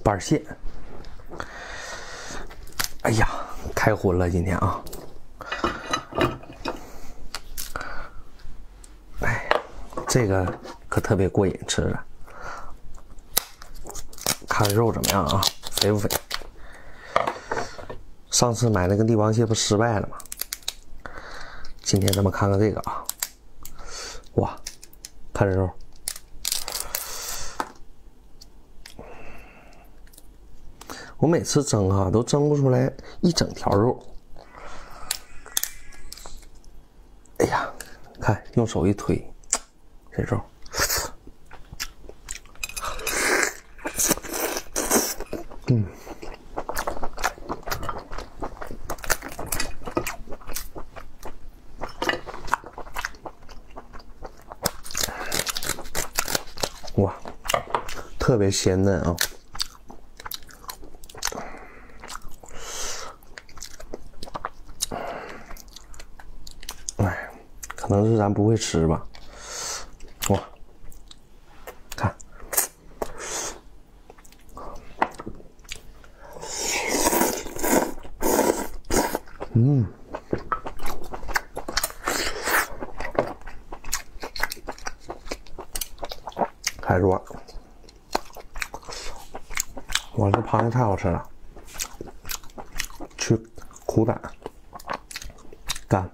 板蟹。哎呀，开荤了今天啊！哎，这个可特别过瘾吃的。看肉怎么样啊？肥不肥？上次买那个帝王蟹不失败了吗？今天咱们看看这个啊！哇，看这肉。 我每次蒸啊，都蒸不出来一整条肉。哎呀，看用手一推，这肉，哇，特别鲜嫩啊！ 可能是咱不会吃吧，哇，看，太软，哇，这螃蟹太好吃了，去苦胆，干。